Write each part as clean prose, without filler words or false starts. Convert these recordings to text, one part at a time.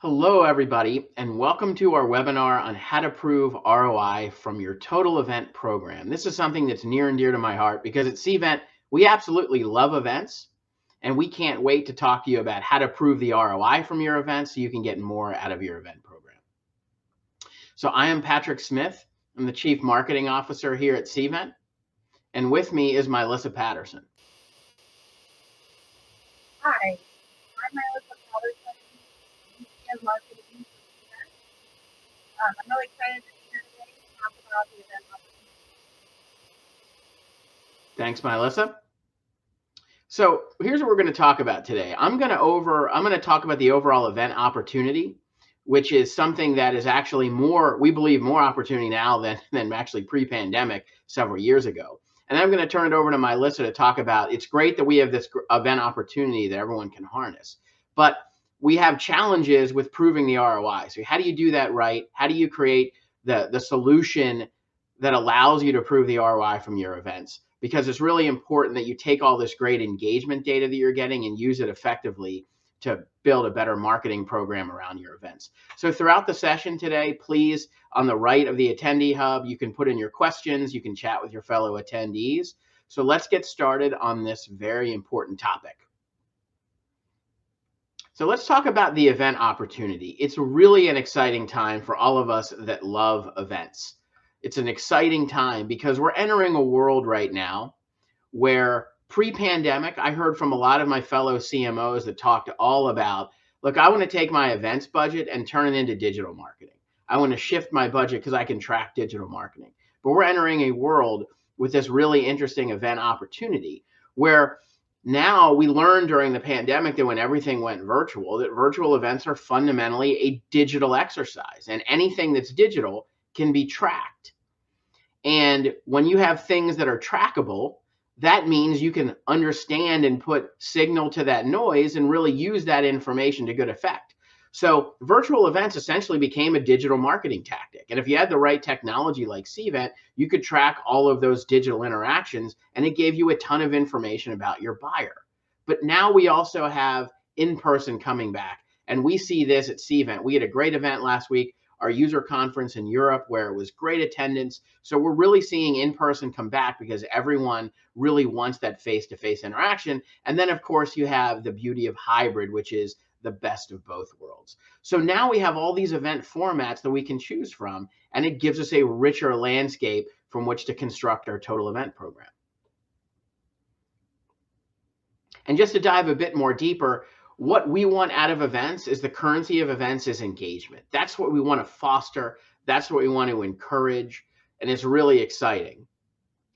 Hello, everybody, and welcome to our webinar on how to prove ROI from your total event program. This is something that's near and dear to my heart because at Cvent, we absolutely love events, and we can't wait to talk to you about how to prove the ROI from your events so you can get more out of your event program. So I am Patrick Smith. I'm the Chief Marketing Officer here at Cvent, and with me is Melissa Patterson. Hi, I'm Melissa Patterson, VP of Marketing for Cvent. I'm really excited to be here today to talk about the event opportunity. Thanks, Melissa. So here's what we're going to talk about today. I'm going to talk about the overall event opportunity, which is something that is actually we believe more opportunity now than actually pre-pandemic several years ago. And I'm going to turn it over to Melissa to talk about, it's great that we have this event opportunity that everyone can harness, but we have challenges with proving the ROI. So how do you do that right? How do you create the solution that allows you to prove the ROI from your events? Because it's really important that you take all this great engagement data that you're getting and use it effectively to build a better marketing program around your events. So throughout the session today, please, on the right of the attendee hub, you can put in your questions, you can chat with your fellow attendees. So let's get started on this very important topic. So let's talk about the event opportunity. It's really an exciting time for all of us that love events. It's an exciting time because we're entering a world right now where pre-pandemic, I heard from a lot of my fellow CMOs that talked all about, look, I want to take my events budget and turn it into digital marketing. I want to shift my budget because I can track digital marketing. But we're entering a world with this really interesting event opportunity where now we learned during the pandemic that when everything went virtual, that virtual events are fundamentally a digital exercise, and anything that's digital can be tracked. And when you have things that are trackable, that means you can understand and put signal to that noise and really use that information to good effect. So virtual events essentially became a digital marketing tactic. And if you had the right technology like Cvent, you could track all of those digital interactions, and it gave you a ton of information about your buyer. But now we also have in-person coming back. And we see this at Cvent. We had a great event last week, our user conference in Europe, where it was great attendance. So we're really seeing in-person come back because everyone really wants that face-to-face interaction. And then, of course, you have the beauty of hybrid, which is the best of both worlds. So now we have all these event formats that we can choose from, and it gives us a richer landscape from which to construct our total event program. And just to dive a bit more deeper, what we want out of events is the currency of events is engagement. That's what we want to foster. That's what we want to encourage. And it's really exciting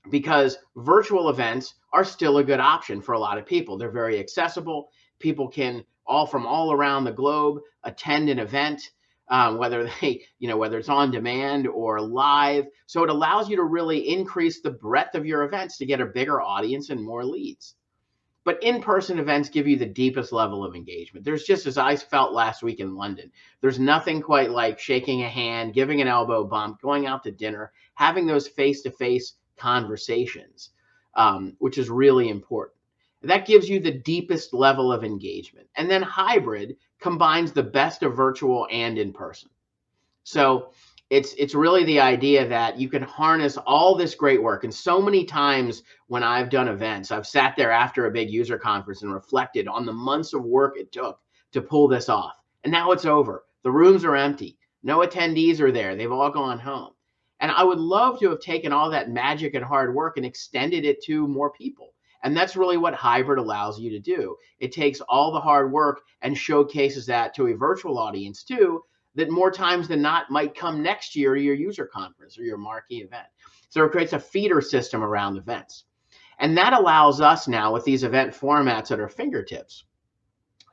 because virtual events are still a good option for a lot of people. They're very accessible. People can from all around the globe attend an event, whether it's on demand or live. So it allows you to really increase the breadth of your events to get a bigger audience and more leads. But in-person events give you the deepest level of engagement. There's just, as I felt last week in London, there's nothing quite like shaking a hand, giving an elbow bump, going out to dinner, having those face-to-face conversations, which is really important. That gives you the deepest level of engagement. And then hybrid combines the best of virtual and in-person. So it's really the idea that you can harness all this great work. And so many times when I've done events, I've sat there after a big user conference and reflected on the months of work it took to pull this off. And now it's over. The rooms are empty. No attendees are there. They've all gone home. And I would love to have taken all that magic and hard work and extended it to more people. And that's really what hybrid allows you to do. It takes all the hard work and showcases that to a virtual audience too, that more times than not might come next year to your user conference or your marquee event. So it creates a feeder system around events. And that allows us now with these event formats at our fingertips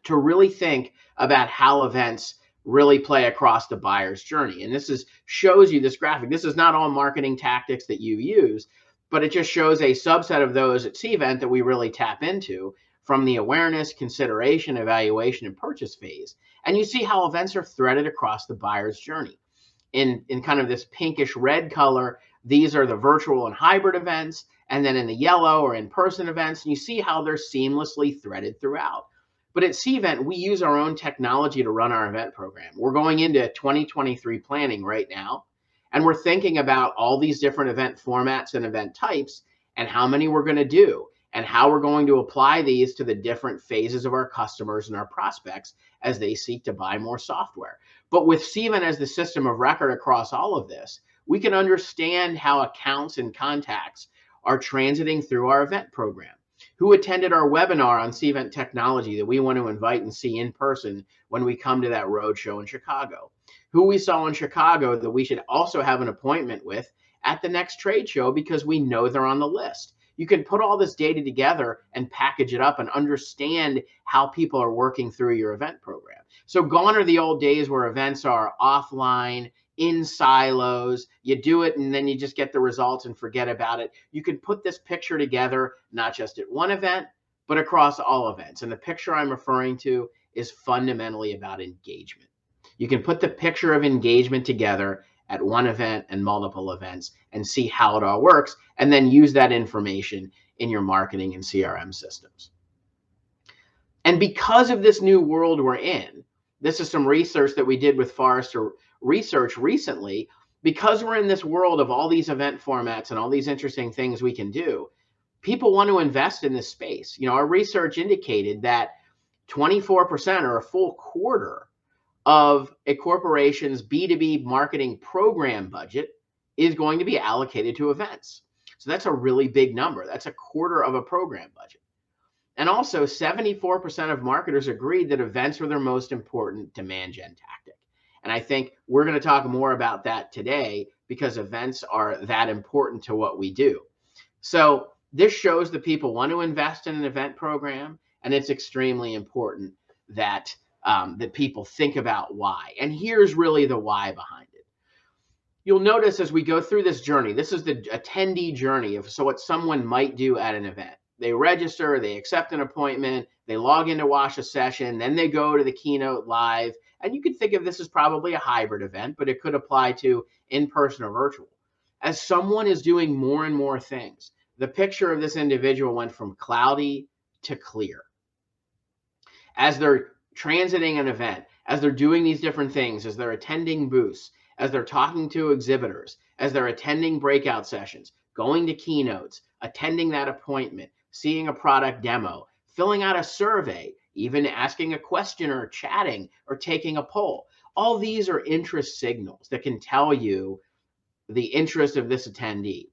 to really think about how events really play across the buyer's journey. And shows you this graphic. This is not all marketing tactics that you use, but it just shows a subset of those at Cvent that we really tap into from the awareness, consideration, evaluation, and purchase phase. And you see how events are threaded across the buyer's journey. In kind of this pinkish red color, these are the virtual and hybrid events. And then in the yellow or in-person events, and you see how they're seamlessly threaded throughout. But at Cvent, we use our own technology to run our event program. We're going into 2023 planning right now, and we're thinking about all these different event formats and event types and how many we're going to do and how we're going to apply these to the different phases of our customers and our prospects as they seek to buy more software. But with Cvent as the system of record across all of this, we can understand how accounts and contacts are transiting through our event program. Who attended our webinar on Cvent technology that we want to invite and see in person when we come to that roadshow in Chicago? Who we saw in Chicago that we should also have an appointment with at the next trade show because we know they're on the list. You can put all this data together and package it up and understand how people are working through your event program. So gone are the old days where events are offline, in silos. You do it and then you just get the results and forget about it. You can put this picture together, not just at one event, but across all events. And the picture I'm referring to is fundamentally about engagement. You can put the picture of engagement together at one event and multiple events and see how it all works, and then use that information in your marketing and CRM systems. And because of this new world we're in, this is some research that we did with Forrester Research recently, because we're in this world of all these event formats and all these interesting things we can do, people want to invest in this space. You know, our research indicated that 24% or a full quarter of a corporation's B2B marketing program budget is going to be allocated to events. So that's a really big number. That's a quarter of a program budget. And also 74% of marketers agreed that events were their most important demand gen tactic. And I think we're going to talk more about that today because events are that important to what we do. So this shows that people want to invest in an event program, and it's extremely important that that people think about why. And here's really the why behind it. You'll notice as we go through this journey, this is the attendee journey of so what someone might do at an event. They register, they accept an appointment, they log in to watch a session, then they go to the keynote live. And you could think of this as probably a hybrid event, but it could apply to in-person or virtual. As someone is doing more and more things, the picture of this individual went from cloudy to clear. As they're transiting an event, as they're doing these different things, as they're attending booths, as they're talking to exhibitors, as they're attending breakout sessions, going to keynotes, attending that appointment, seeing a product demo, filling out a survey, even asking a question or chatting or taking a poll. All these are interest signals that can tell you the interest of this attendee.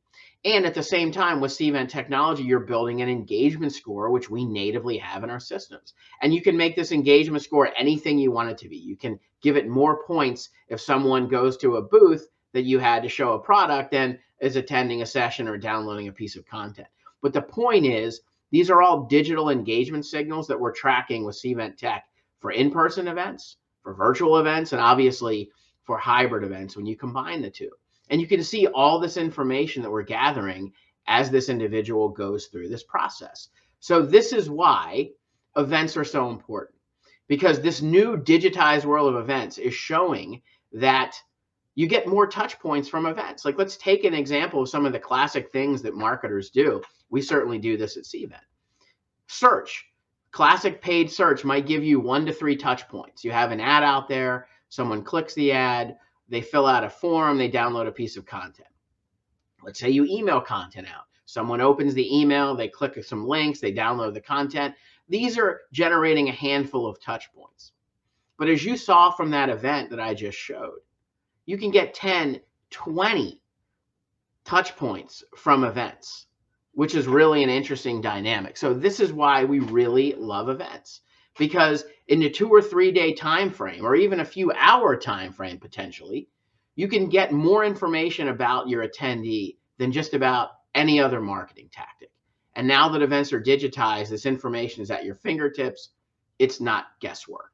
And at the same time, with Cvent technology, you're building an engagement score, which we natively have in our systems. And you can make this engagement score anything you want it to be. You can give it more points if someone goes to a booth that you had to show a product than is attending a session or downloading a piece of content. But the point is, these are all digital engagement signals that we're tracking with Cvent Tech for in-person events, for virtual events, and obviously for hybrid events when you combine the two. And you can see all this information that we're gathering as this individual goes through this process. So this is why events are so important, because this new digitized world of events is showing that you get more touch points from events. Like, let's take an example of some of the classic things that marketers do. We certainly do this at Cvent. Search. Classic paid search might give you 1 to 3 touch points. You have an ad out there, someone clicks the ad, they fill out a form, they download a piece of content. Let's say you email content out. Someone opens the email, they click some links, they download the content. These are generating a handful of touch points. But as you saw from that event that I just showed, you can get 10, 20 touch points from events, which is really an interesting dynamic. So this is why we really love events, because in a 2 or 3 day time frame, or even a few hour time frame potentially, you can get more information about your attendee than just about any other marketing tactic. And now that events are digitized, this information is at your fingertips. It's not guesswork.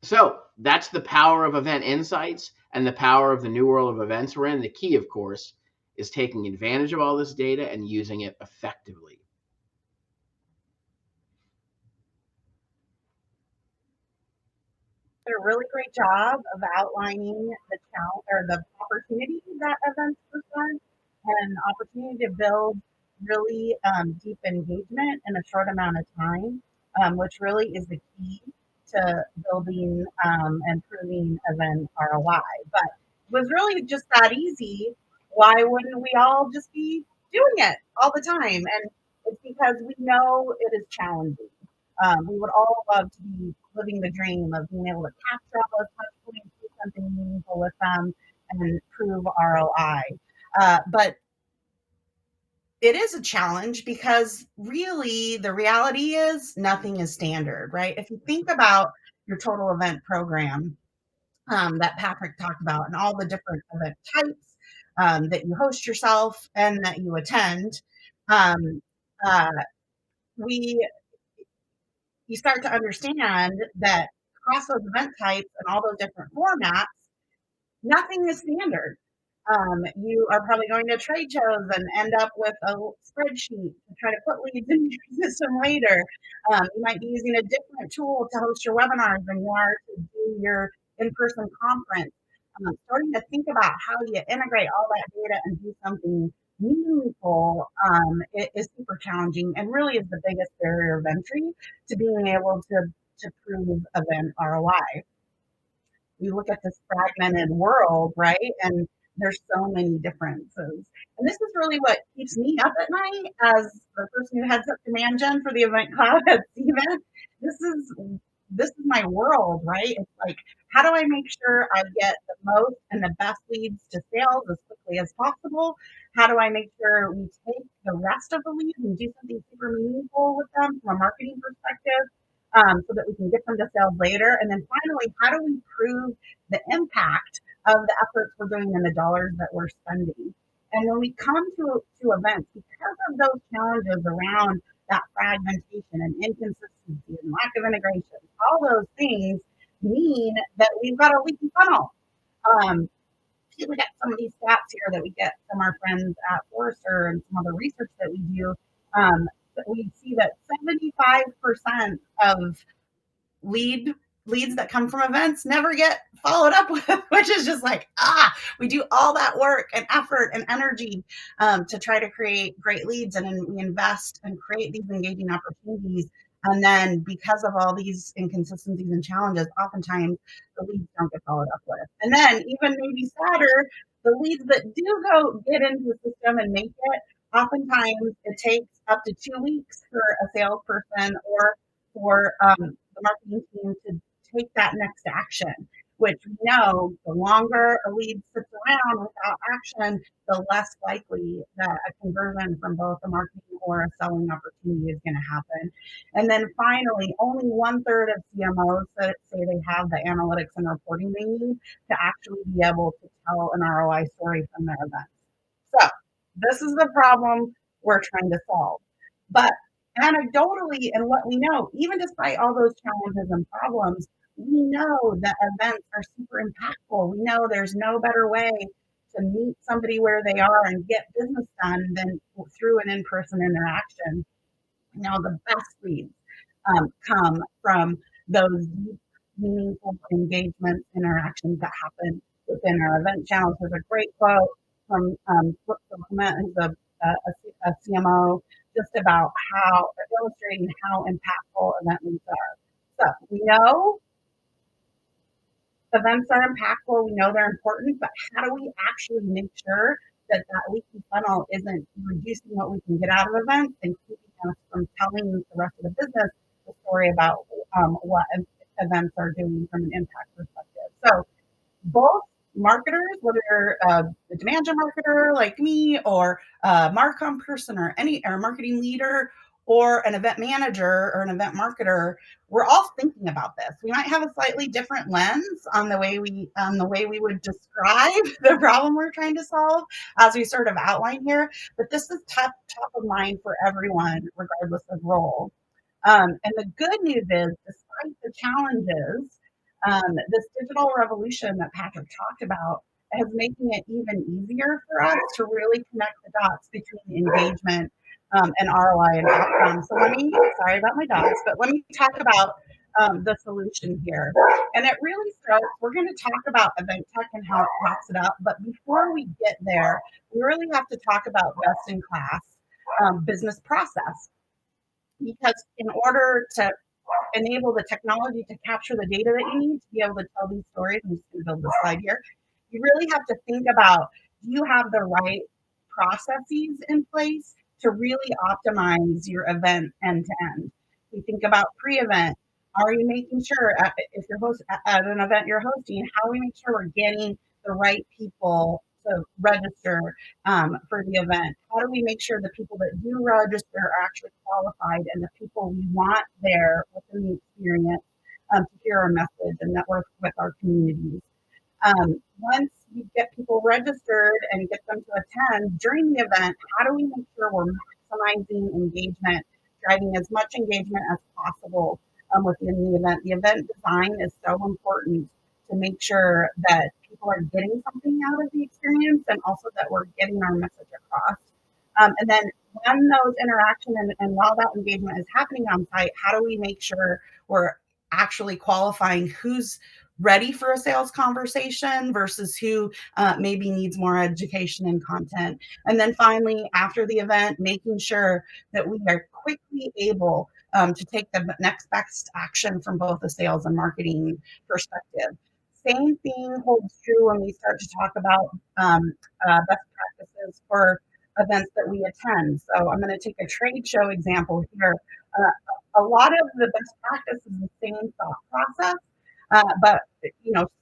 So that's the power of event insights and the power of the new world of events we're in. The key, of course, is taking advantage of all this data and using it effectively. Did a really great job of outlining the challenge or the opportunity that events present and opportunity to build really deep engagement in a short amount of time. which really is the key to building and proving event ROI. But it was really just that easy. Why wouldn't we all just be doing it all the time? And it's because we know it is challenging. We would all love to be living the dream of being able to capture all those touch points, do something meaningful with them, and prove ROI. But it is a challenge because really the reality is nothing is standard, right? If you think about your total event program that Patrick talked about and all the different event types that you host yourself and that you attend, um, uh, we you start to understand that across those event types and all those different formats, nothing is standard. You are probably going to trade shows and end up with a spreadsheet to try to put leads in your system later. You might be using a different tool to host your webinars than you are to do your in-person conference. Starting to think about how you integrate all that data and do something meaningful is super challenging and really is the biggest barrier of entry to being able to prove event ROI. We look at this fragmented world, right? And there's so many differences. And this is really what keeps me up at night as the person who heads up demand gen for the event cloud at Cvent. This is this is my world, right? It's like, how do I make sure I get the most and the best leads to sales as quickly as possible? How do I make sure we take the rest of the leads and do something super meaningful with them from a marketing perspective? So that we can get them to sales later. And then finally, how do we prove the impact of the efforts we're doing and the dollars that we're spending? And when we come to events, because of those challenges around that fragmentation and inconsistency and lack of integration, all those things mean that we've got a leaky funnel. Um, we got some of these stats here that we get from our friends at Forrester and some other research that we do. That we see that 75% of lead leads that come from events never get followed up with, which is just like, we do all that work and effort and energy to try to create great leads, and then we invest and create these engaging opportunities. And then because of all these inconsistencies and challenges, oftentimes the leads don't get followed up with. And then even maybe sadder, the leads that do go get into the system and make it, oftentimes it takes up to 2 weeks for a salesperson or for the marketing team to take that next action, which we know the longer a lead sits around without action, the less likely that a conversion from both a marketing or a selling opportunity is going to happen. And then finally, only 1/3 of CMOs say they have the analytics and reporting they need to actually be able to tell an ROI story from their events. So this is the problem we're trying to solve. But anecdotally, and what we know, even despite all those challenges and problems, we know that events are super impactful. We know there's no better way to meet somebody where they are and get business done than through an in-person interaction. Now, the best leads come from those deep, meaningful engagement interactions that happen within our event channels. There's a great quote from Clement, who's a CMO, just about how illustrating how impactful event leads are. So we know events are impactful. We know they're important, but how do we actually make sure that that leaky funnel isn't reducing what we can get out of events and keeping us from telling the rest of the business the story about what events are doing from an impact perspective? So both marketers, whether you're a demand gen marketer like me, or a Marcom person, or a marketing leader, or an event manager or an event marketer, we're all thinking about this. We might have a slightly different lens on the way we would describe the problem we're trying to solve, as we sort of outline here. But this is top of mind for everyone, regardless of role. And the good news is, despite the challenges, this digital revolution that Patrick talked about is making it even easier for us to really connect the dots between engagement and ROI and outcomes. So sorry about my dogs, but let me talk about the solution here. And it really starts, we're going to talk about event tech and how it pops it up. But before we get there, we really have to talk about best in class business process. because in order to enable the technology to capture the data that you need to be able to tell these stories, I'm just going to build this slide here. You really have to think about, do you have the right processes in place to really optimize your event end to end? You think about pre-event. Are you making sure if you're at an event you're hosting, how do we make sure we're getting the right people to register for the event? How do we make sure the people that do register are actually qualified and the people we want there within the experience to hear our message and network with our communities? Once we get people registered and get them to attend during the event, how do we make sure we're maximizing engagement, driving as much engagement as possible within the event? The event design is so important to make sure that people are getting something out of the experience and also that we're getting our message across. And then when those interaction and while that engagement is happening on site, how do we make sure we're actually qualifying who's ready for a sales conversation versus who maybe needs more education and content. And then finally, after the event, making sure that we are quickly able to take the next best action from both a sales and marketing perspective. Same thing holds true when we start to talk about best practices for events that we attend. So I'm going to take a trade show example here. A lot of the best practice is the same thought process, but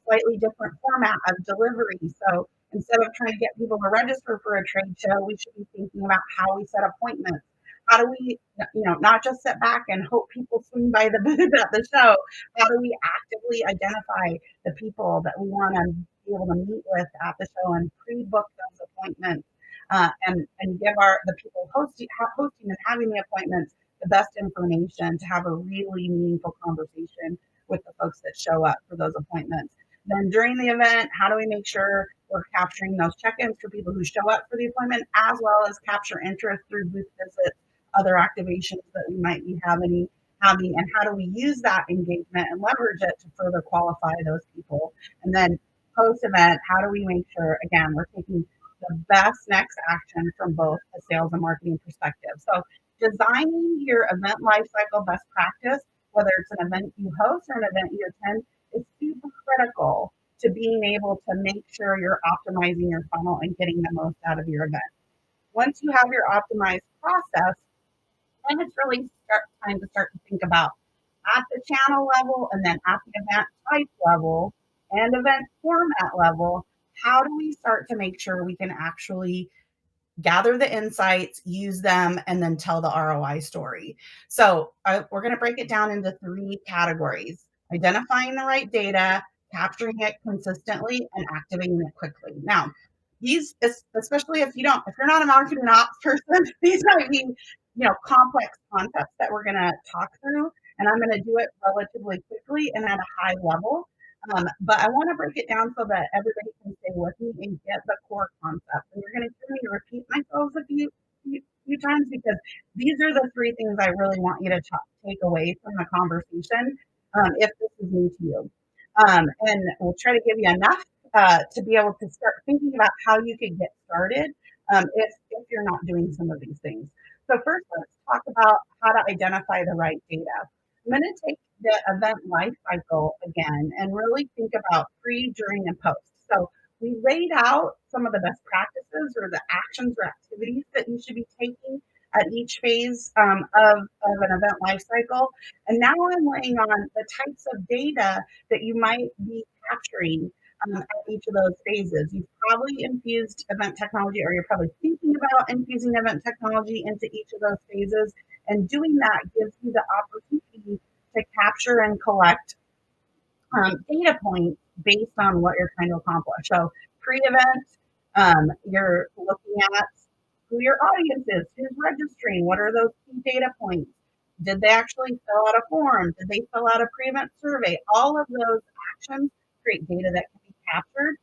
slightly different format of delivery. So instead of trying to get people to register for a trade show, we should be thinking about how we set appointments. How do we, not just sit back and hope people swing by the booth at the show? How do we actively identify the people that we want to be able to meet with at the show and pre-book those appointments and give the people hosting and having the appointments the best information to have a really meaningful conversation with the folks that show up for those appointments. Then during the event, how do we make sure we're capturing those check-ins for people who show up for the appointment, as well as capture interest through booth visits, other activations that we might be having, and how do we use that engagement and leverage it to further qualify those people? And then post-event, how do we make sure, again, we're taking the best next action from both a sales and marketing perspective? So designing your event lifecycle best practice, whether it's an event you host or an event you attend, is super critical to being able to make sure you're optimizing your funnel and getting the most out of your event. Once you have your optimized process, then it's really time to start to think about at the channel level and then at the event type level and event format level, how do we start to make sure we can actually gather the insights, use them, and then tell the ROI story? So we're going to break it down into 3 categories: identifying the right data, capturing it consistently, and activating it quickly. Now, these, especially if you're not a marketing ops person, these might be, complex concepts that we're going to talk through, and I'm going to do it relatively quickly and at a high level. But I want to break it down so that everybody can stay with me and get the core concept. And you're going to hear me repeat myself a few times because these are the 3 things I really want you to take away from the conversation if this is new to you. And we'll try to give you enough to be able to start thinking about how you could get started if you're not doing some of these things. So first, let's talk about how to identify the right data. I'm going to take the event life cycle again and really think about pre, during, and post. So we laid out some of the best practices or the actions or activities that you should be taking at each phase of an event life cycle. And now I'm laying on the types of data that you might be capturing at each of those phases. You've probably infused event technology, or you're probably thinking about infusing event technology into each of those phases. And doing that gives you the opportunity to capture and collect data points based on what you're trying to accomplish. So pre-event, you're looking at who your audience is, who's registering, what are those key data points? Did they actually fill out a form? Did they fill out a pre-event survey? All of those actions create data that can be captured,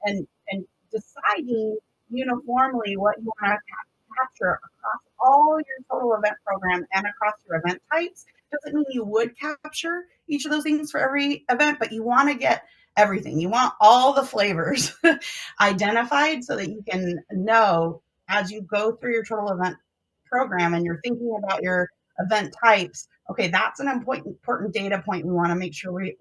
and deciding uniformly what you want to capture across all your total event program and across your event types doesn't mean you would capture each of those things for every event, but you want to get everything. You want all the flavors identified so that you can know as you go through your total event program and you're thinking about your event types. Okay, that's an important data point we want to make sure we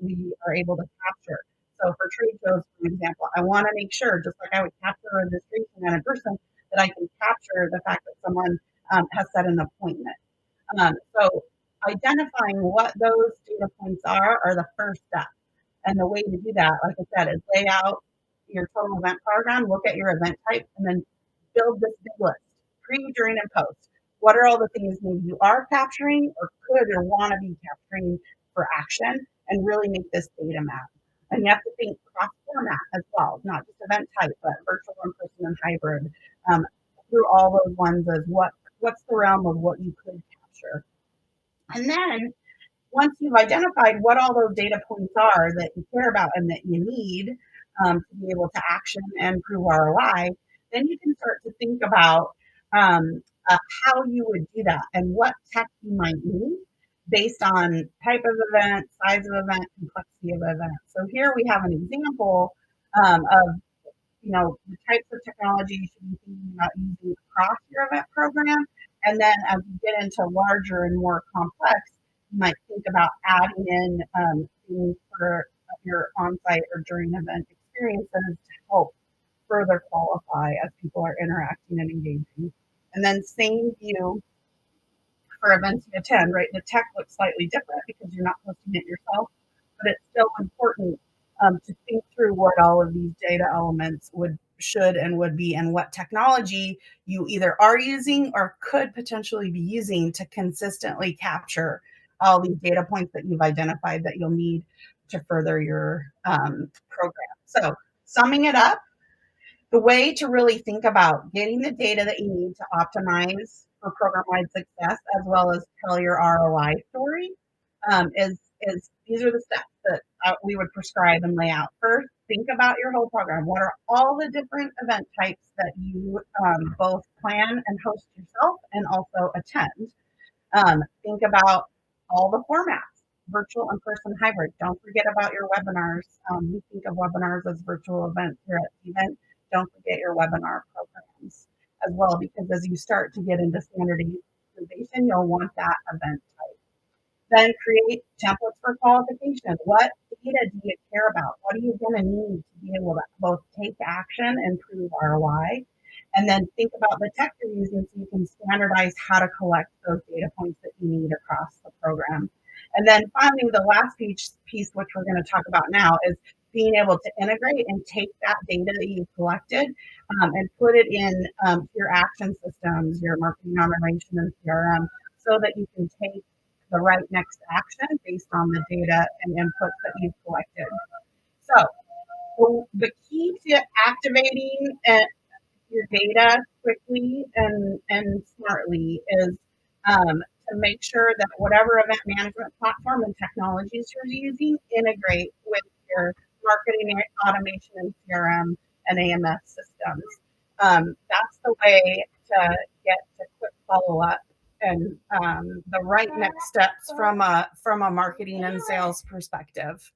are able to capture. So for trade shows, for example, I want to make sure, just like I would capture a registration and a person, that I can capture the fact that someone has set an appointment. So identifying what those data points are the first step. And the way to do that, like I said, is lay out your total event program, look at your event type, and then build this big list, pre, during, and post. What are all the things maybe you are capturing or could or want to be capturing for action, and really make this data map. And you have to think cross format as well, not just event type, but virtual, in person, and hybrid. Um, through all those ones as what's the realm of what you could capture. And then once you've identified what all those data points are that you care about and that you need to be able to action and prove ROI, then you can start to think about how you would do that and what tech you might need based on type of event, size of event, complexity of event. So here we have an example of the types of technology you should be thinking about using across your event program. And then as you get into larger and more complex, you might think about adding in things for your on-site or during event experiences to help further qualify as people are interacting and engaging. And then same view for events you attend, right? The tech looks slightly different because you're not hosting it yourself, but it's still important to think through what all of these data elements should and would be, and what technology you either are using or could potentially be using to consistently capture all these data points that you've identified that you'll need to further your program. So summing it up, the way to really think about getting the data that you need to optimize for program-wide success, as well as tell your ROI story, is these are the steps that we would prescribe and lay out. First, think about your whole program. What are all the different event types that you both plan and host yourself and also attend? Think about all the formats, virtual, in-person, hybrid. Don't forget about your webinars. We think of webinars as virtual events here at Cvent. Don't forget your webinar programs as well, because as you start to get into standardization, you'll want that event type. Then create templates for qualification. What data do you care about? What are you going to need to be able to both take action and prove ROI? And then think about the tech you're using so you can standardize how to collect those data points that you need across the program. And then finally, the last piece which we're going to talk about now, is being able to integrate and take that data that you've collected and put it in your action systems, your marketing automation and CRM, so that you can take the right next action based on the data and inputs that you've collected. So the key to activating your data quickly and smartly is to make sure that whatever event management platform and technologies you're using integrate with your marketing automation and CRM and AMS systems. That's the way to get to quick follow-up and the right next steps from a marketing and sales perspective.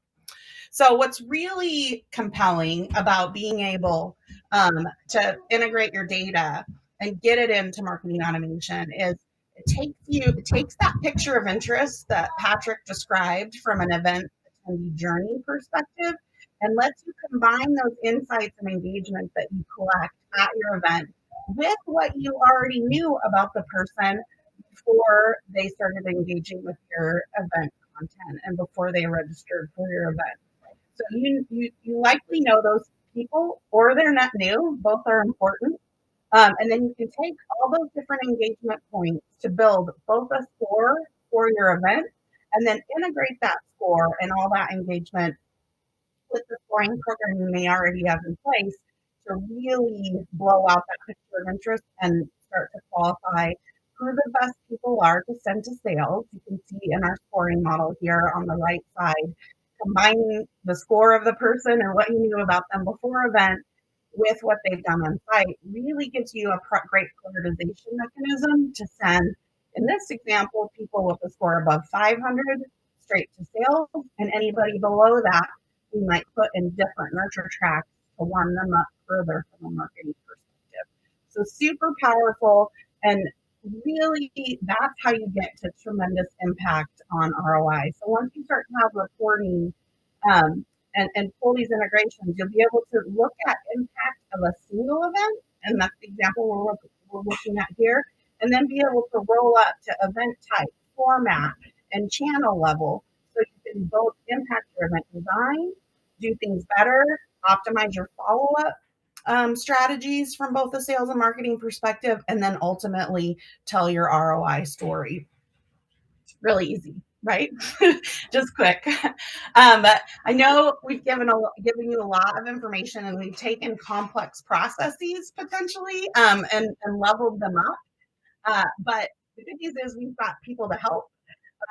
So what's really compelling about being able to integrate your data and get it into marketing automation is it takes that picture of interest that Patrick described from an event attendee journey perspective and lets you combine those insights and engagements that you collect at your event with what you already knew about the person before they started engaging with your event content and before they registered for your event. So you likely know those people, or they're not new. Both are important. And then you can take all those different engagement points to build both a score for your event, and then integrate that score and all that engagement with the scoring program you may already have in place to really blow out that picture of interest and start to qualify who the best people are to send to sales. You can see in our scoring model here on the right side, combining the score of the person and what you knew about them before event with what they've done on site really gives you a great prioritization mechanism to send, in this example, people with a score above 500 straight to sales, and anybody below that we might put in different nurture tracks to warm them up further from a marketing perspective. So super powerful. And really, that's how you get to tremendous impact on ROI. So once you start to have reporting um, and pull these integrations, you'll be able to look at impact of a single event, and that's the example we're looking at here, and then be able to roll up to event type, format, and channel level, so you can both impact your event design, do things better, optimize your follow-up strategies from both the sales and marketing perspective, and then ultimately tell your ROI story. Really easy, right? Just quick. But I know we've given you a lot of information, and we've taken complex processes potentially and leveled them up. But the good news is we've got people to help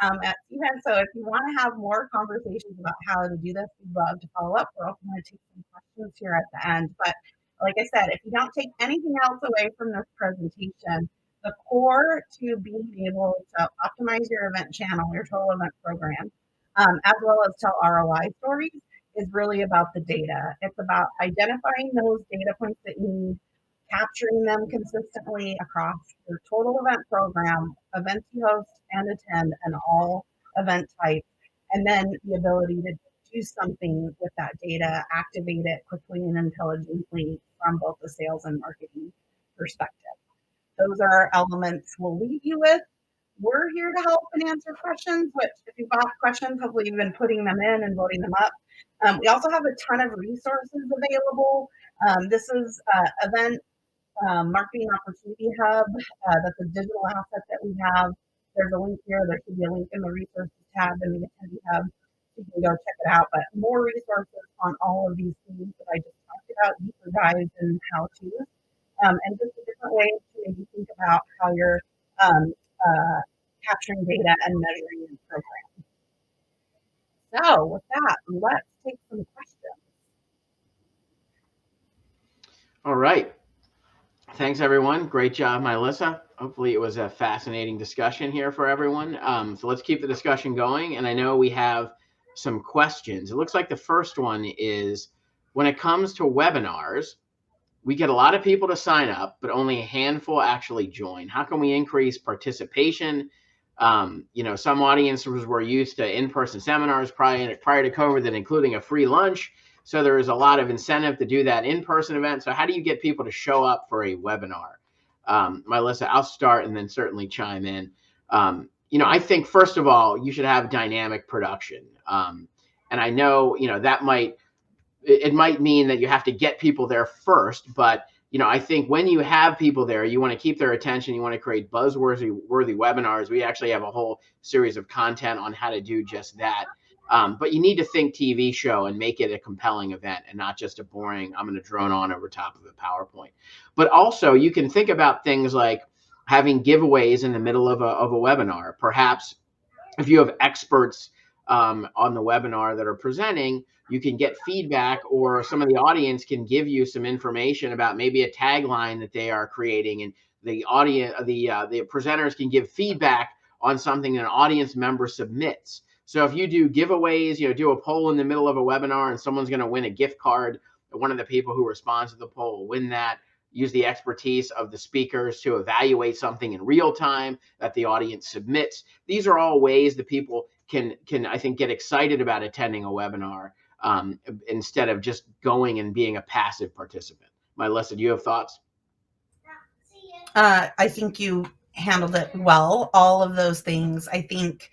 at Cvent. So if you want to have more conversations about how to do this, we'd love to follow up. We're also going to take some questions here at the end. But like I said, if you don't take anything else away from this presentation, the core to being able to optimize your event channel, your total event program, as well as tell ROI stories, is really about the data. It's about identifying those data points that you need, capturing them consistently across your total event program, events you host and attend, and all event types, and then the ability to do something with that data, activate it quickly and intelligently from both the sales and marketing perspective. Those are elements we'll leave you with. We're here to help and answer questions, which if you've got questions, hopefully you've been putting them in and voting them up. We also have a ton of resources available. This is event marketing opportunity hub. That's a digital asset that we have. There's a link here. There should be a link in the resources tab in the attendee hub. You can go check it out. But more resources on all of these things that I just talked about, deeper dives and how-tos, and just a different way to maybe think about how you're capturing data and measuring your program. So with that, let's take some questions. All right. Thanks, everyone. Great job, Melissa. Hopefully it was a fascinating discussion here for everyone. So let's keep the discussion going. And I know we have some questions. It looks like the first one is, when it comes to webinars, we get a lot of people to sign up, but only a handful actually join. How can we increase participation? Some audiences were used to in-person seminars prior to COVID, that including a free lunch. So there is a lot of incentive to do that in-person event. So how do you get people to show up for a webinar? Melissa, I'll start and then certainly chime in. I think, first of all, you should have dynamic production. And I know, that might mean that you have to get people there first, but I think when you have people there, you want to keep their attention. You want to create buzzworthy webinars. We actually have a whole series of content on how to do just that. But you need to think TV show and make it a compelling event and not just a boring, I'm going to drone on over top of a PowerPoint. But also you can think about things like having giveaways in the middle of a webinar. Perhaps if you have experts on the webinar that are presenting, you can get feedback, or some of the audience can give you some information about maybe a tagline that they are creating, and the presenters can give feedback on something an audience member submits. So if you do giveaways, do a poll in the middle of a webinar and someone's going to win a gift card, one of the people who responds to the poll will win that. Use the expertise of the speakers to evaluate something in real time that the audience submits. These are all ways that people can I think get excited about attending a webinar instead of just going and being a passive participant. Melissa, do you have thoughts? I think you handled it well. All of those things, I think,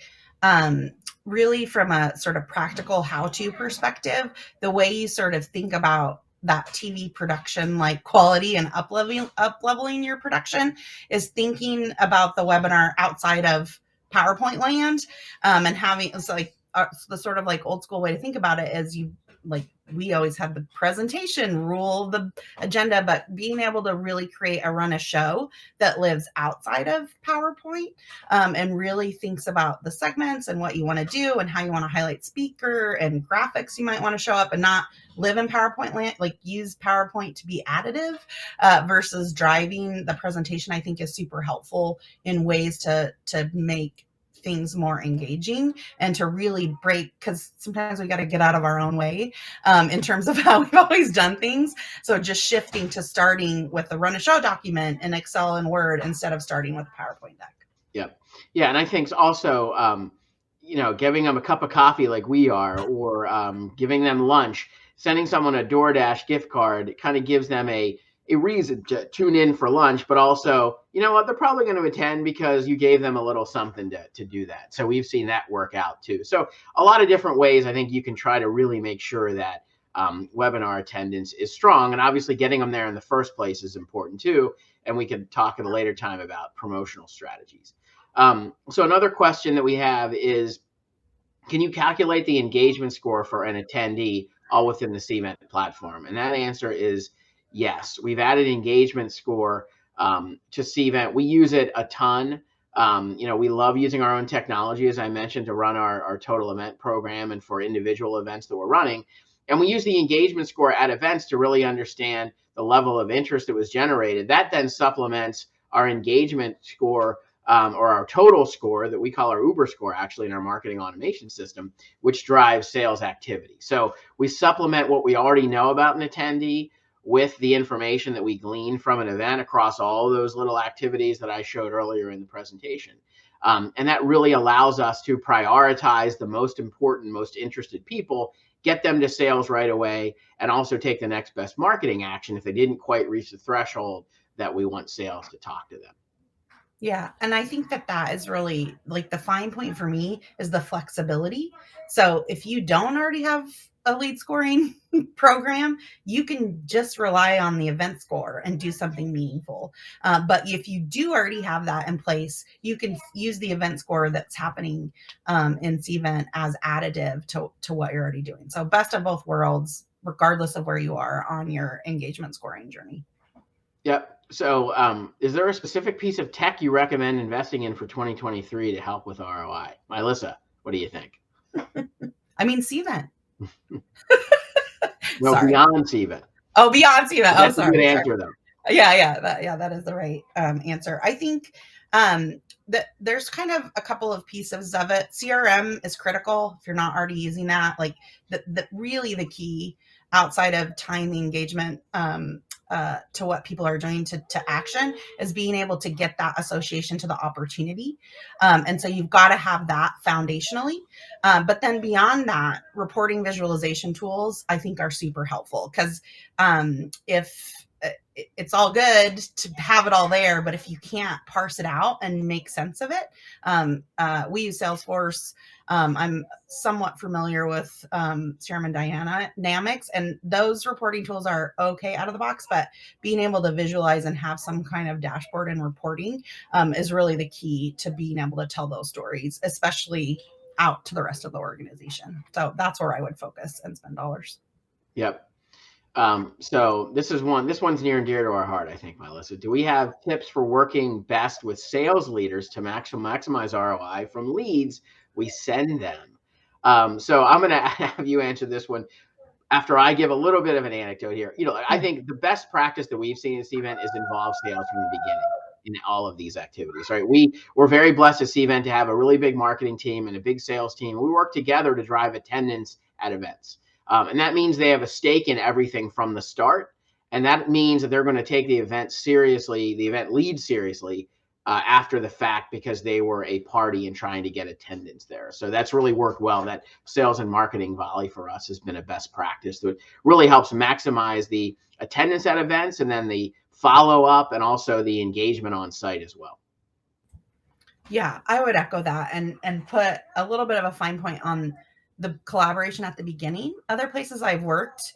really from a sort of practical how-to perspective, the way you sort of think about that TV production, like quality and up-leveling your production, is thinking about the webinar outside of PowerPoint land, and having, it's like the sort of like old school way to think about it is we always have the presentation rule the agenda, but being able to really run a show that lives outside of PowerPoint, and really thinks about the segments and what you want to do and how you want to highlight speaker and graphics you might want to show up, and not live in PowerPoint land, like use PowerPoint to be additive versus driving the presentation, I think is super helpful in ways to make things more engaging and to really break, because sometimes we got to get out of our own way in terms of how we've always done things. So just shifting to starting with the run a show document in Excel and Word instead of starting with a PowerPoint deck. Yep. Yeah. And I think also, giving them a cup of coffee like we are, or giving them lunch, sending someone a DoorDash gift card, it kind of gives them a reason to tune in for lunch, but also, you know what, they're probably going to attend because you gave them a little something to do that. So we've seen that work out too. So a lot of different ways I think you can try to really make sure that webinar attendance is strong. And obviously getting them there in the first place is important too. And we could talk at a later time about promotional strategies. So another question that we have is, can you calculate the engagement score for an attendee all within the Cvent platform? And that answer is yes. We've added engagement score to Cvent. We use it a ton. We love using our own technology, as I mentioned, to run our total event program and for individual events that we're running. And we use the engagement score at events to really understand the level of interest that was generated. That then supplements our engagement score or our total score that we call our Uber score, actually, in our marketing automation system, which drives sales activity. So we supplement what we already know about an attendee with the information that we glean from an event across all those little activities that I showed earlier in the presentation. And that really allows us to prioritize the most important, most interested people, get them to sales right away, and also take the next best marketing action if they didn't quite reach the threshold that we want sales to talk to them. Yeah. And I think that is really like the fine point for me is the flexibility. So if you don't already have a lead scoring program, you can just rely on the event score and do something meaningful. But if you do already have that in place, you can use the event score that's happening in Cvent as additive to what you're already doing. So best of both worlds, regardless of where you are on your engagement scoring journey. Yep. So is there a specific piece of tech you recommend investing in for 2023 to help with ROI? Melissa, what do you think? I mean, Cvent. No, beyond Cvent. Oh, beyond Cvent. That's a good answer, though. Yeah, that is the right answer. I think that there's kind of a couple of pieces of it. CRM is critical if you're not already using that. Like really the key outside of time engagement to what people are doing to action is being able to get that association to the opportunity. And so you've got to have that foundationally. But then beyond that, reporting visualization tools, I think, are super helpful because if it's all good to have it all there, but if you can't parse it out and make sense of it, we use Salesforce. I'm somewhat familiar with CRM and Dynamics, and those reporting tools are okay out of the box, but being able to visualize and have some kind of dashboard and reporting is really the key to being able to tell those stories, especially out to the rest of the organization. So that's where I would focus and spend dollars. Yep. So this one's near and dear to our heart, I think, Melissa. Do we have tips for working best with sales leaders to maximize ROI from leads we send them? So I'm going to have you answer this one after I give a little bit of an anecdote here. I think the best practice that we've seen in Cvent is involve sales from the beginning in all of these activities, right? We're very blessed at Cvent to have a really big marketing team and a big sales team. We work together to drive attendance at events. And that means they have a stake in everything from the start. And that means that they're going to take the event seriously, the event lead seriously after the fact, because they were a party in trying to get attendance there. So that's really worked well. That sales and marketing volley for us has been a best practice that really helps maximize the attendance at events and then the follow up and also the engagement on site as well. Yeah, I would echo that and put a little bit of a fine point on the collaboration at the beginning. Other places I've worked,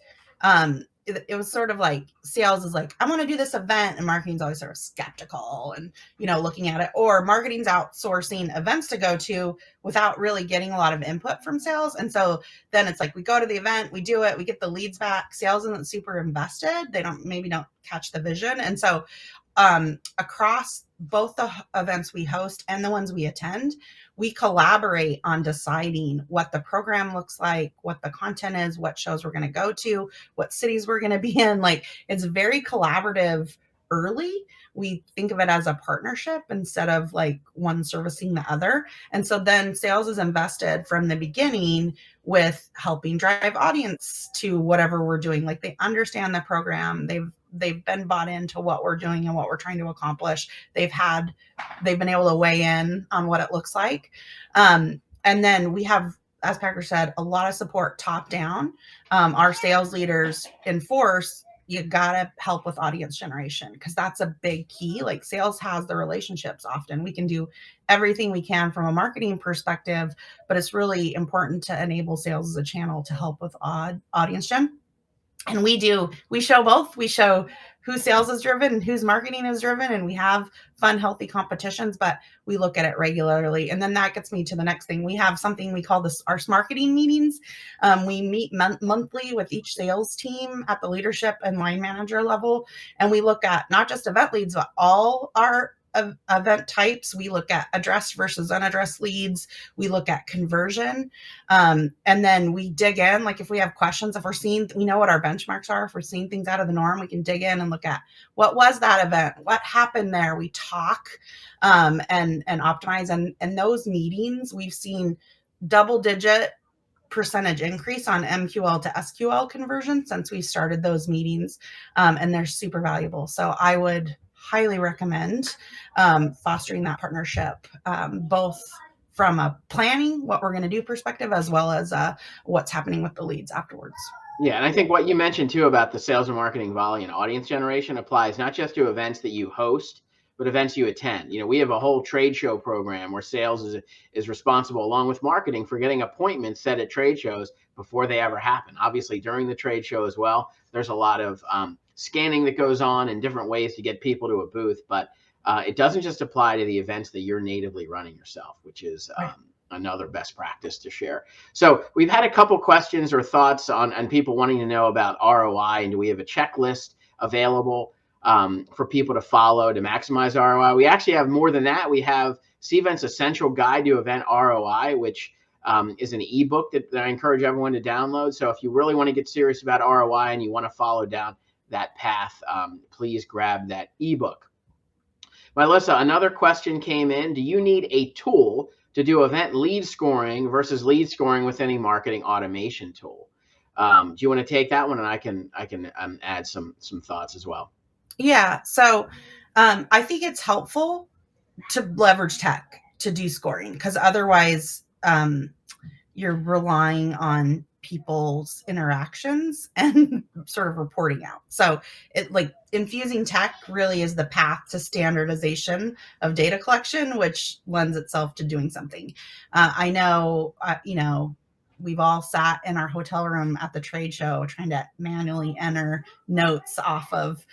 it was sort of like sales is like, I want to do this event, and marketing's always sort of skeptical and, looking at it, or marketing's outsourcing events to go to without really getting a lot of input from sales. And so then it's like, we go to the event, we do it, we get the leads back. Sales isn't super invested. They don't catch the vision. And so across both the events we host and the ones we attend, we collaborate on deciding what the program looks like, what the content is, what shows we're going to go to, what cities we're going to be in. Like, it's very collaborative early. We think of it as a partnership instead of like one servicing the other. And so then sales is invested from the beginning with helping drive audience to whatever we're doing. Like they understand the program. They've been bought into what we're doing and what we're trying to accomplish. They've been able to weigh in on what it looks like. And then we have, as Packer said, a lot of support top down. Our sales leaders enforce you gotta help with audience generation because that's a big key. Like sales has the relationships often. We can do everything we can from a marketing perspective, but it's really important to enable sales as a channel to help with audience gen. And we show both. We show whose sales is driven and whose marketing is driven, and we have fun, healthy competitions, but we look at it regularly. And then that gets me to the next thing. We have something we call this our marketing meetings. We meet monthly with each sales team at the leadership and line manager level, and we look at not just event leads, but all our event types. We look at addressed versus unaddressed leads. We look at conversion. And then we dig in, like if we have questions, if we're seeing, we know what our benchmarks are. If we're seeing things out of the norm, we can dig in and look at what was that event? What happened there? We talk and optimize. And those meetings, we've seen double-digit percentage increase on MQL to SQL conversion since we started those meetings. And they're super valuable. So I would highly recommend fostering that partnership, both from a planning, what we're going to do perspective, as well as what's happening with the leads afterwards. Yeah, and I think what you mentioned too about the sales and marketing volley and audience generation applies not just to events that you host, but events you attend. We have a whole trade show program where sales is responsible, along with marketing, for getting appointments set at trade shows before they ever happen. Obviously, during the trade show as well, there's a lot of scanning that goes on and different ways to get people to a booth, but it doesn't just apply to the events that you're natively running yourself, which is another best practice to share. So we've had a couple questions or thoughts on people wanting to know about ROI, and do we have a checklist available for people to follow to maximize ROI? We actually have more than that. We have Cvent's Essential Guide to Event ROI, which is an ebook that I encourage everyone to download. So if you really want to get serious about ROI and you want to follow down that path, please grab that ebook. Melissa, another question came in. Do you need a tool to do event lead scoring versus lead scoring with any marketing automation tool? Do you want to take that one, and I can add some thoughts as well? Yeah. So I think it's helpful to leverage tech to do scoring because otherwise you're relying on people's interactions and sort of reporting out. So it like infusing tech really is the path to standardization of data collection, which lends itself to doing something. I know, we've all sat in our hotel room at the trade show trying to manually enter notes off of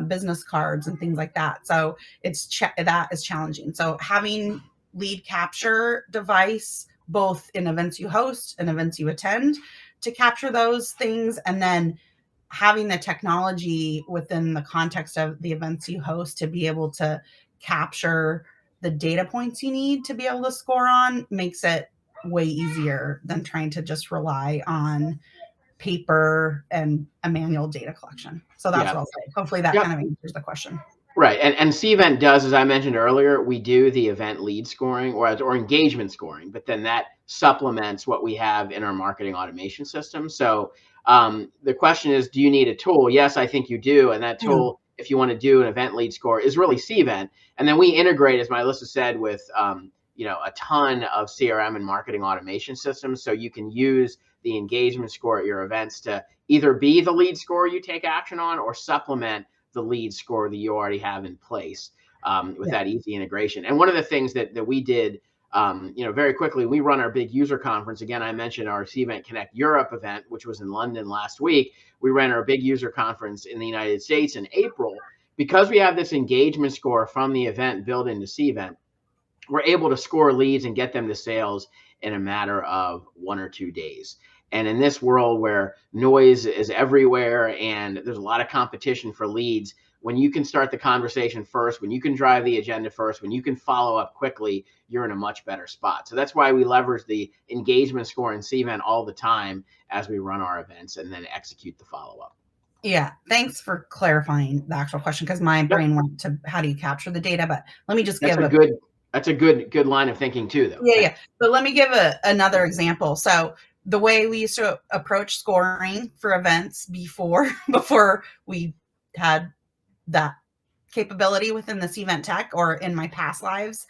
business cards and things like that. So that is challenging. So having lead capture device both in events you host and events you attend to capture those things, and then having the technology within the context of the events you host to be able to capture the data points you need to be able to score on makes it way easier than trying to just rely on paper and a manual data collection. So that's what I'll say. Hopefully that kind of answers the question. Right. And Cvent does, as I mentioned earlier, we do the event lead scoring or engagement scoring, but then that supplements what we have in our marketing automation system. So the question is, do you need a tool? Yes, I think you do. And that tool, if you want to do an event lead score, is really Cvent. And then we integrate, as Melissa said, with a ton of CRM and marketing automation systems. So you can use the engagement score at your events to either be the lead score you take action on or supplement the lead score that you already have in place with that easy integration. And one of the things that we did, very quickly, we run our big user conference. Again, I mentioned our Cvent Connect Europe event, which was in London last week. We ran our big user conference in the United States in April. Because we have this engagement score from the event built into Cvent, we're able to score leads and get them to sales in a matter of 1 or 2 days. And in this world where noise is everywhere and there's a lot of competition for leads, when you can start the conversation first, when you can drive the agenda first, when you can follow up quickly, you're in a much better spot. So that's why we leverage the engagement score in Cvent all the time as we run our events and then execute the follow-up. Yeah, thanks for clarifying the actual question because my Yep. brain went to how do you capture the data, but let me just That's give a a good good line of thinking too, though. yeah, Thanks. but let me give another example. So the way we used to approach scoring for events before before we had that capability within the Cvent tech or in my past lives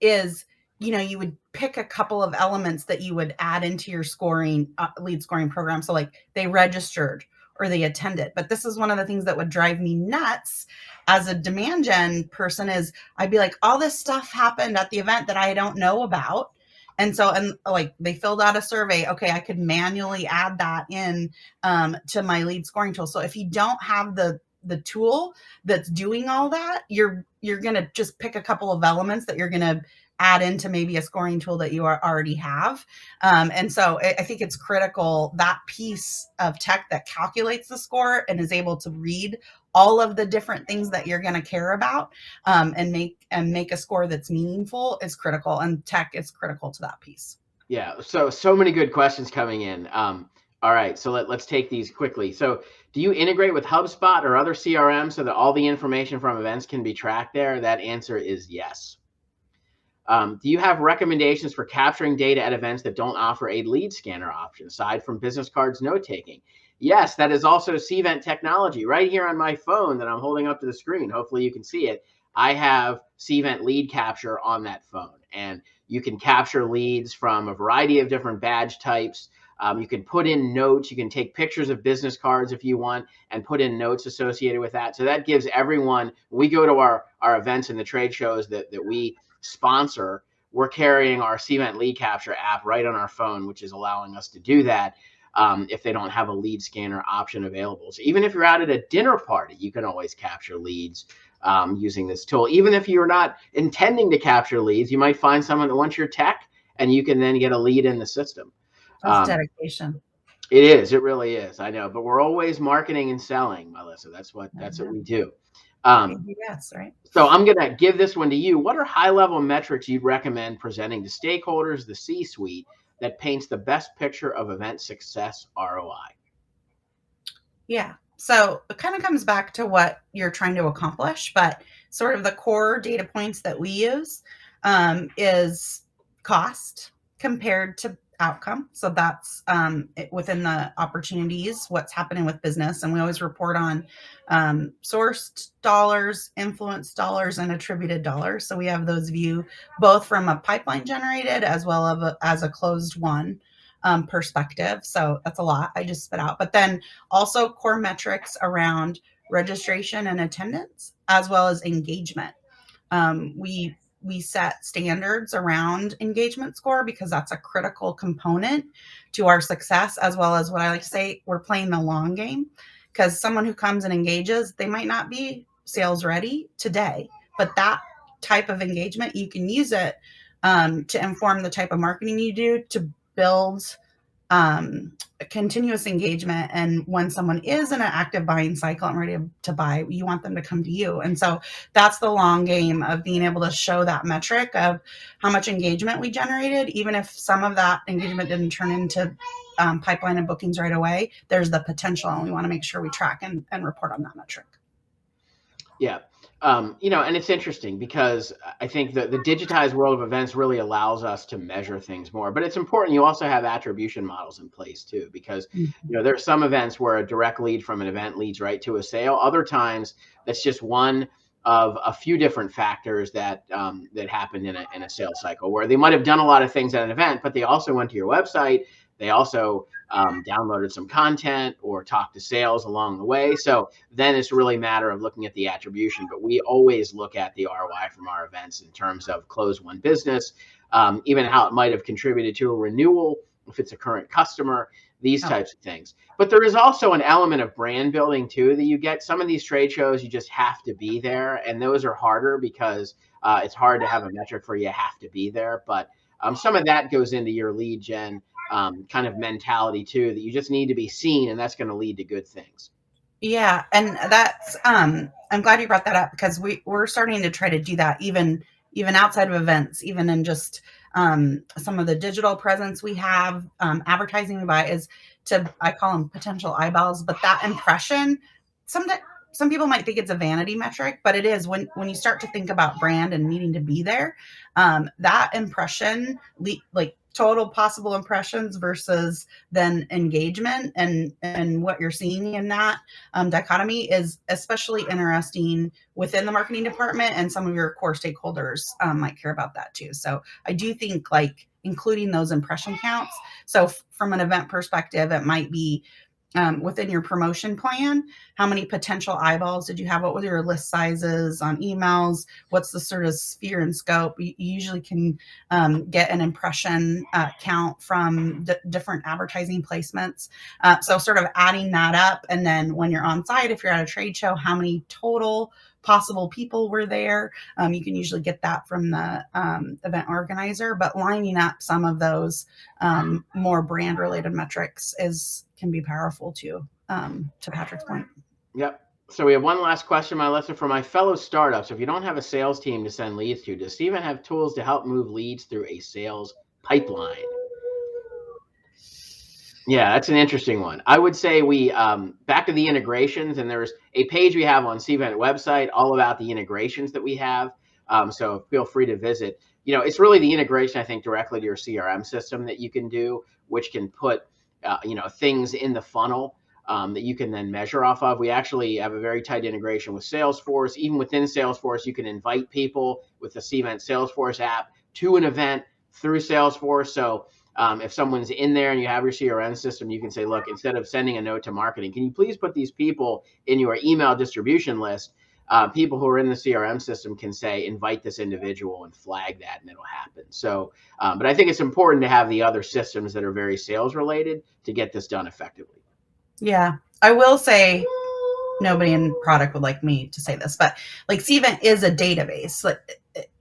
is you would pick a couple of elements that you would add into your scoring lead scoring program. So like they registered or they attended. But this is one of the things that would drive me nuts as a demand gen person is I'd be like, all this stuff happened at the event that I don't know about. And like they filled out a survey. Okay, I could manually add that in to my lead scoring tool. So if you don't have the tool that's doing all that, you're going to just pick a couple of elements that you're going to add into maybe a scoring tool that you already have. And so I think it's critical that piece of tech that calculates the score and is able to read all of the different things that you're going to care about and make a score that's meaningful is critical. And tech is critical to that piece. Yeah. So many good questions coming in. All right. So let's take these quickly. So do you integrate with HubSpot or other CRM so that all the information from events can be tracked there? That answer is yes. Do you have recommendations for capturing data at events that don't offer a lead scanner option aside from business cards note taking? Yes, that is also Cvent technology right here on my phone that I'm holding up to the screen. Hopefully you can see it. I have Cvent lead capture on that phone, and you can capture leads from a variety of different badge types. You can put in notes. You can take pictures of business cards if you want and put in notes associated with that. So that gives everyone, when we go to our events and the trade shows that we sponsor, we're carrying our Cvent lead capture app right on our phone, which is allowing us to do that if they don't have a lead scanner option available. So even if you're out at a dinner party, you can always capture leads using this tool. Even if you're not intending to capture leads, you might find someone that wants your tech, and you can then get a lead in the system. That's dedication. It is. It really is. I know, but we're always marketing and selling, Melissa. That's what we do. Yes, right. So I'm going to give this one to you. What are high-level metrics you'd recommend presenting to stakeholders, the C-suite, that paints the best picture of event success ROI? Yeah. So it kind of comes back to what you're trying to accomplish, but sort of the core data points that we use is cost compared to outcome. So that's within the opportunities, what's happening with business. And we always report on sourced dollars, influenced dollars, and attributed dollars. So we have those view both from a pipeline generated as well as a closed one perspective. So that's a lot I just spit out. But then also core metrics around registration and attendance, as well as engagement. We set standards around engagement score because that's a critical component to our success, as well as what I like to say, we're playing the long game because someone who comes and engages, they might not be sales ready today, but that type of engagement, you can use it to inform the type of marketing you do to build continuous engagement. And when someone is in an active buying cycle and ready to buy, you want them to come to you. And so that's the long game of being able to show that metric of how much engagement we generated, even if some of that engagement didn't turn into pipeline and bookings right away. There's the potential, and we want to make sure we track and report on that metric. Yeah. And it's interesting because I think that the digitized world of events really allows us to measure things more. But it's important you also have attribution models in place too, because there are some events where a direct lead from an event leads right to a sale. Other times, that's just one of a few different factors that happened in a sales cycle where they might have done a lot of things at an event, but they also went to your website. They also downloaded some content or talked to sales along the way. So then it's really a matter of looking at the attribution. But we always look at the ROI from our events in terms of close one business, even how it might have contributed to a renewal if it's a current customer, these types of things. But there is also an element of brand building too that you get. Some of these trade shows, you just have to be there. And those are harder because it's hard to have a metric where you have to be there. But some of that goes into your lead gen kind of mentality too, that you just need to be seen, and that's going to lead to good things. Yeah, and that's I'm glad you brought that up because we're starting to try to do that even outside of events, even in just some of the digital presence we have, advertising we buy is I call them potential eyeballs, but that impression, some people might think it's a vanity metric, but it is when you start to think about brand and needing to be there. That impression, like total possible impressions versus then engagement, and what you're seeing in that dichotomy is especially interesting within the marketing department, and some of your core stakeholders might care about that too. So I do think like including those impression counts. So from an event perspective, it might be within your promotion plan, how many potential eyeballs did you have? What were your list sizes on emails? What's the sort of sphere and scope? You usually can get an impression count from different advertising placements. So sort of adding that up. And then when you're on site, if you're at a trade show, how many total possible people were there? You can usually get that from the event organizer, but lining up some of those more brand related metrics can be powerful too, to Patrick's point. Yep. So we have one last question, Melissa, for my fellow startups. If you don't have a sales team to send leads to, does Cvent have tools to help move leads through a sales pipeline? Yeah, that's an interesting one. I would say we back to the integrations, and there's a page we have on Cvent website all about the integrations that we have. So feel free to visit. It's really the integration, I think, directly to your CRM system that you can do, which can put things in the funnel that you can then measure off of. We actually have a very tight integration with Salesforce. Even within Salesforce, you can invite people with the Cvent Salesforce app to an event through Salesforce. So if someone's in there and you have your CRM system, you can say, look, instead of sending a note to marketing, can you please put these people in your email distribution list? People who are in the CRM system can say, invite this individual and flag that, and it'll happen. So, but I think it's important to have the other systems that are very sales related to get this done effectively. Yeah, I will say, nobody in product would like me to say this, but like Cvent is a database,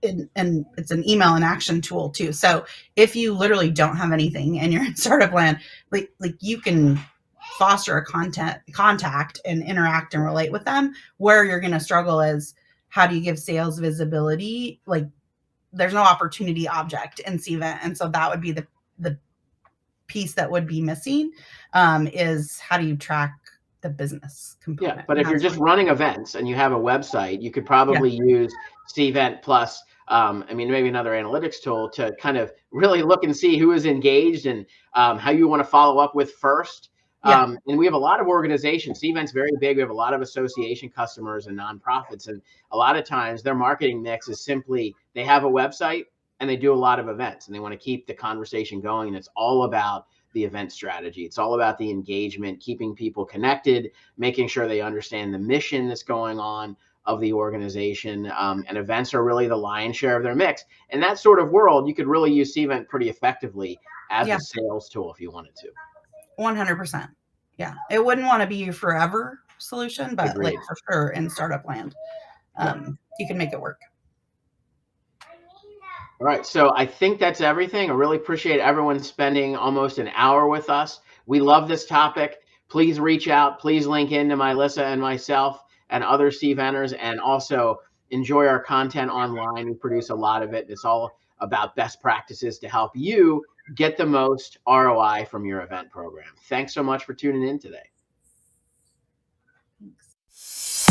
and it's an email and action tool too. So if you literally don't have anything and you're in startup land, like you can foster a contact and interact and relate with them. Where you're going to struggle is, how do you give sales visibility? Like there's no opportunity object in Cvent, and so that would be the piece that would be missing, is how do you track the business component? Yeah, but if you're just running events and you have a website, you could probably use Cvent plus, maybe another analytics tool to kind of really look and see who is engaged and how you want to follow up with first. And we have a lot of organizations. Cvent's very big. We have a lot of association customers and nonprofits. And a lot of times their marketing mix is simply they have a website and they do a lot of events and they want to keep the conversation going. And it's all about the event strategy. It's all about the engagement, keeping people connected, making sure they understand the mission that's going on of the organization. And events are really the lion's share of their mix. In that sort of world, you could really use Cvent pretty effectively as a sales tool if you wanted to. 100%. Yeah. It wouldn't want to be your forever solution, but Agreed. like for sure in startup land, you can make it work. All right. So I think that's everything. I really appreciate everyone spending almost an hour with us. We love this topic. Please reach out. Please link into Melissa and myself and other Cventers, and also enjoy our content online. We produce a lot of it. It's all about best practices to help you get the most ROI from your event program. Thanks so much for tuning in today. Thanks.